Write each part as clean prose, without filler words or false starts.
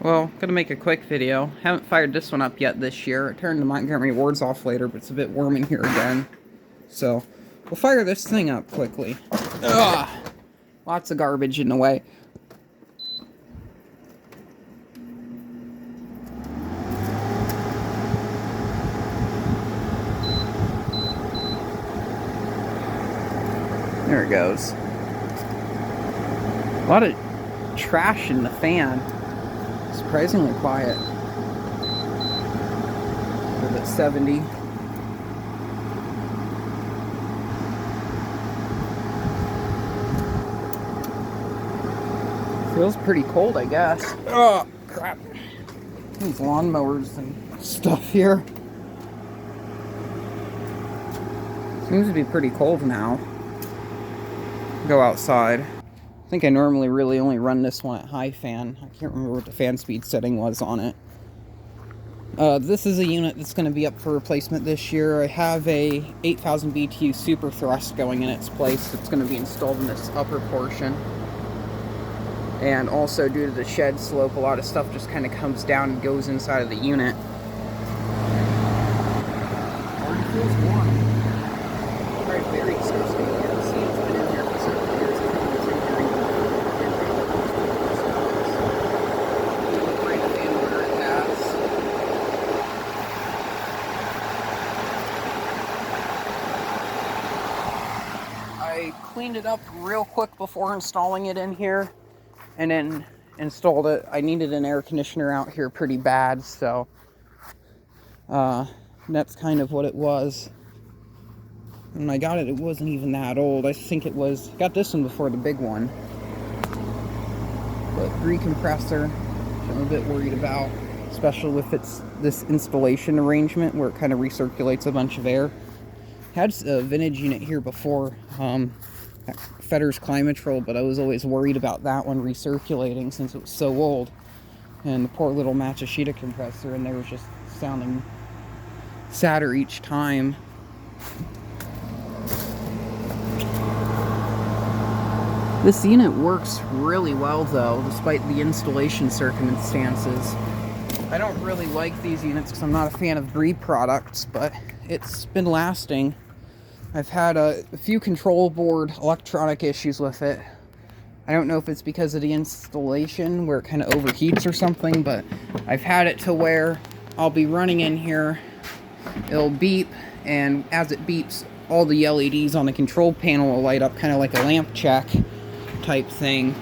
Well, gonna make a quick video. Haven't fired this one up yet this year. I turned the Montgomery Wards off later, but it's a bit warm in here again. So, we'll fire this thing up quickly. Ugh! Lots of garbage in the way. There it goes. A lot of trash in the fan. Surprisingly quiet. A little bit 70. Feels pretty cold, I guess. Oh, crap. These lawnmowers and stuff here. Seems to be pretty cold now. Go outside. I think I normally really only run this one at high fan. I can't remember what the fan speed setting was on it. This is a unit that's going to be up for replacement this year. I have a 8000 BTU super thrust going in its place that's going to be installed in this upper portion. And also, due to the shed slope, a lot of stuff just kind of comes down and goes inside of the unit. Already feels warm. Alright, very disgusting. You can see it's been in here for several years. I cleaned it up real quick before installing it in here. And then installed it. I needed an air conditioner out here pretty bad, so that's kind of what it was. When I got it, it wasn't even that old. I think it was, got this one before the big one. But recompressor, which I'm a bit worried about, especially with this installation arrangement where it kind of recirculates a bunch of air. Had a vintage unit here before, Fetter's Climatrol, but I was always worried about that one recirculating since it was so old. And the poor little Matsushita compressor in there was just sounding sadder each time. This unit works really well though, despite the installation circumstances. I don't really like these units because I'm not a fan of Gree products, but it's been lasting. I've had a few control board electronic issues with it. I don't know if it's because of the installation where it kind of overheats or something, but I've had it to where I'll be running in here, it'll beep, and as it beeps, all the LEDs on the control panel will light up kind of like a lamp check type thing,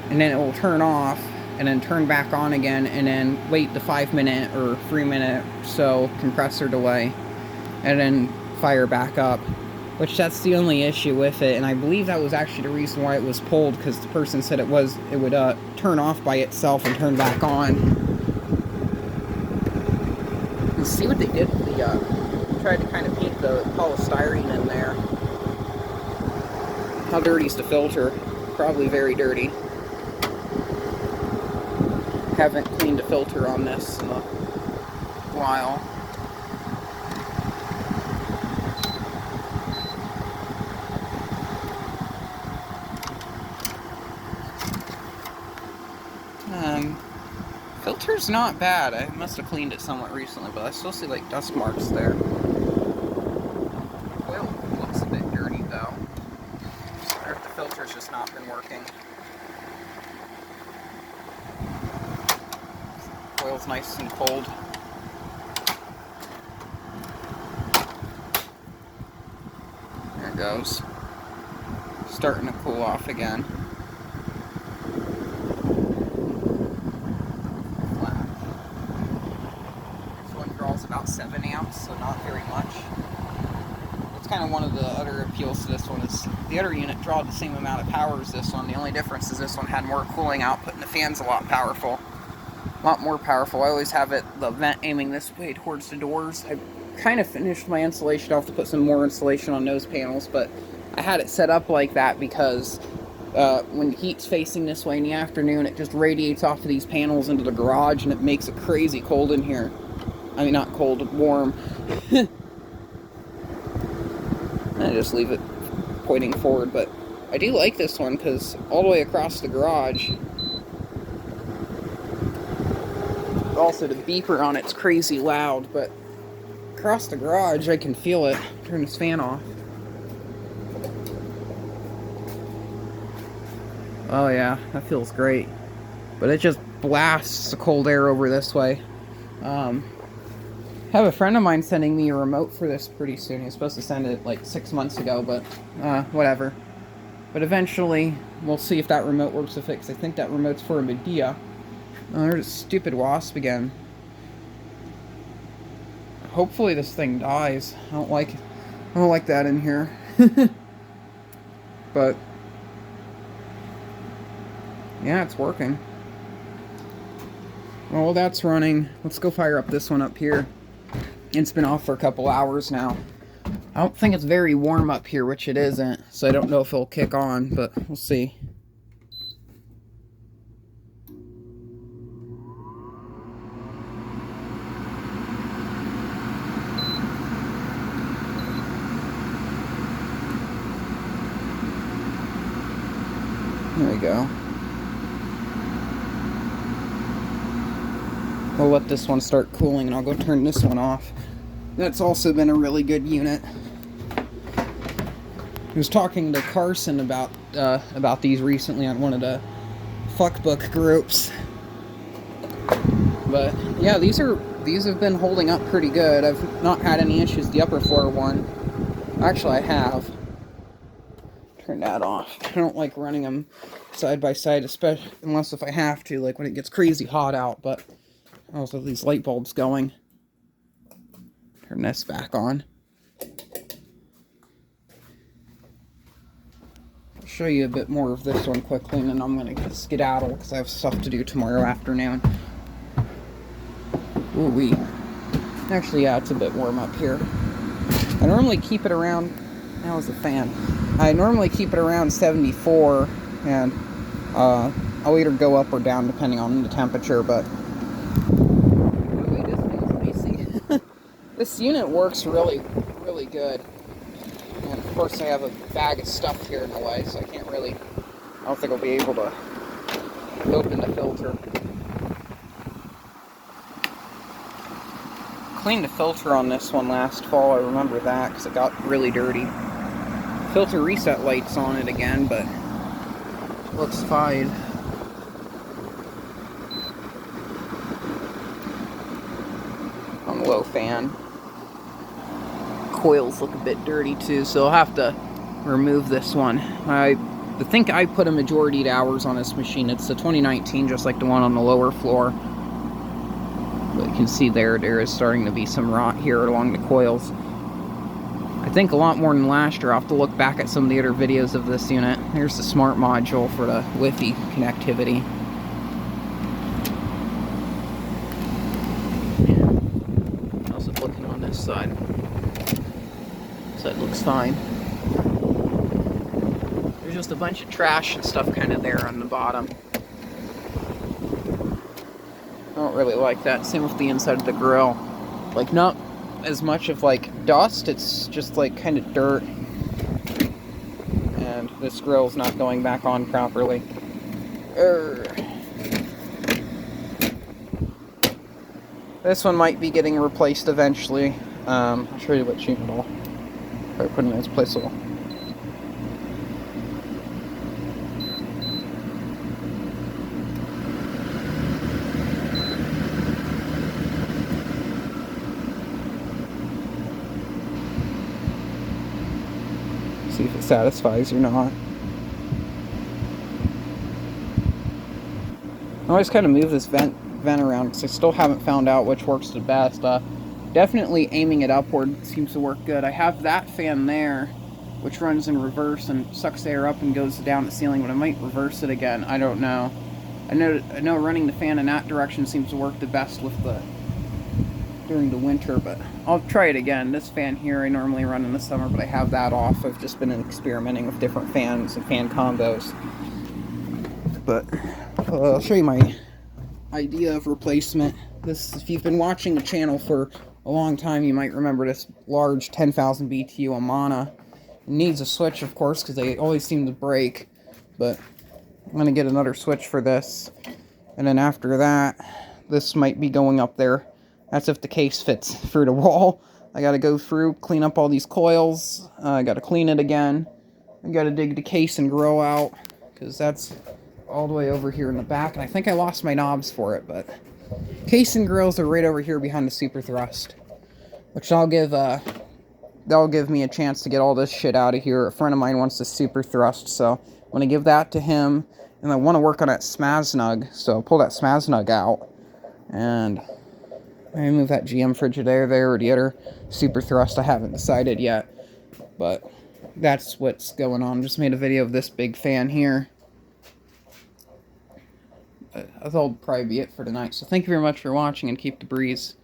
and then it will turn off and then turn back on again, and then wait the 5-minute or 3-minute so compressor delay, and then fire back up, which that's the only issue with it. And I believe that was actually the reason why it was pulled, because the person said it would turn off by itself and turn back on. Let's see what they did with the tried to kind of paint the polystyrene in there. How dirty's the filter? Probably very dirty. Haven't cleaned a filter on this in a while. Filter's not bad. I must have cleaned it somewhat recently, but I still see like dust marks there. Oil looks a bit dirty though. I wonder if the filter's just not been working. Oil's nice and cold. There it goes. Starting to cool off again. About 7 amps, so not very much. That's kind of one of the other appeals to this one, is the other unit draws the same amount of power as this one. The only difference is this one had more cooling output and the fan's a lot more powerful. I always have the vent aiming this way towards the doors. I kind of finished my insulation. I'll have to put some more insulation on those panels, but I had it set up like that because when the heat's facing this way in the afternoon, it just radiates off of these panels into the garage and it makes it crazy cold in here. I mean, not cold, warm. I just leave it pointing forward, but I do like this one because all the way across the garage, Also, the beeper on it's crazy loud, but across the garage I can feel it. Turn this fan off. Oh yeah, that feels great. But it just blasts the cold air over this way. I have a friend of mine sending me a remote for this pretty soon. He was supposed to send it like 6 months ago, but whatever. But eventually, we'll see if that remote works with it, because I think that remote's for a Medea. Oh, there's a stupid wasp again. Hopefully this thing dies. I don't like that in here. But yeah, it's working. Well, that's running. Let's go fire up this one up here. It's been off for a couple hours now. I don't think it's very warm up here, which it isn't, so I don't know if it'll kick on, but we'll see. There we go. We'll let this one start cooling and I'll go turn this one off. That's also been a really good unit. I was talking to Carson about these recently on one of the fuckbook groups. But yeah, these have been holding up pretty good. I've not had any issues. The upper floor one, actually I have. Turn that off. I don't like running them side by side, especially unless if I have to, like when it gets crazy hot out. But also these light bulbs going. Turn this back on. I'll show you a bit more of this one quickly, and then I'm going to skedaddle because I have stuff to do tomorrow afternoon. Ooh-wee. Actually, yeah, it's a bit warm up here. I normally keep it around... That was the fan. I normally keep it around 74, and I'll either go up or down depending on the temperature, but... This unit works really, really good. And of course I have a bag of stuff here in the way, so I can't really... I don't think I'll be able to open the filter. Cleaned the filter on this one last fall, I remember that, because it got really dirty. Filter reset light's on it again, but it looks fine. On the low fan. Coils look a bit dirty too, so I'll have to remove this one. I think I put a majority of hours on this machine. It's the 2019, just like the one on the lower floor. But you can see there is starting to be some rot here along the coils. I think a lot more than last year. I'll have to look back at some of the other videos of this unit. Here's the smart module for the Wi-Fi connectivity. Also looking on this side. So it looks fine. There's just a bunch of trash and stuff kind of there on the bottom. I don't really like that. Same with the inside of the grill. Like, not as much of like dust, it's just like kind of dirt. And this grill's not going back on properly. This one might be getting replaced eventually. I'll show you what unit I'll probably put in its place. See if it satisfies or not. I always kind of move this vent around because I still haven't found out which works the best. Definitely aiming it upward seems to work good. I have that fan there, which runs in reverse and sucks air up and goes down the ceiling, but I might reverse it again. I don't know. I know running the fan in that direction seems to work the best with during the winter, but I'll try it again. This fan here I normally run in the summer, but I have that off. I've just been experimenting with different fans and fan combos. But I'll show you my idea of replacement. This, if you've been watching the channel for a long time, you might remember this large 10,000 BTU Amana. It needs a switch, of course, because they always seem to break, but I'm going to get another switch for this. And then after that, this might be going up there. That's if the case fits through the wall. I gotta go through, clean up all these coils. I gotta clean it again. I gotta dig the case and grill out, because that's all the way over here in the back. And I think I lost my knobs for it, but case and grills are right over here behind the super thrust, which that'll give me a chance to get all this shit out of here. A friend of mine wants the super thrust, so I'm gonna give that to him. And I want to work on that Smaznug, so I'll pull that Smaznug out. And I move that GM Frigidaire there, or the other super thrust. I haven't decided yet, but that's what's going on. Just made a video of this big fan here. That'll probably be it for tonight. So thank you very much for watching, and keep the breeze.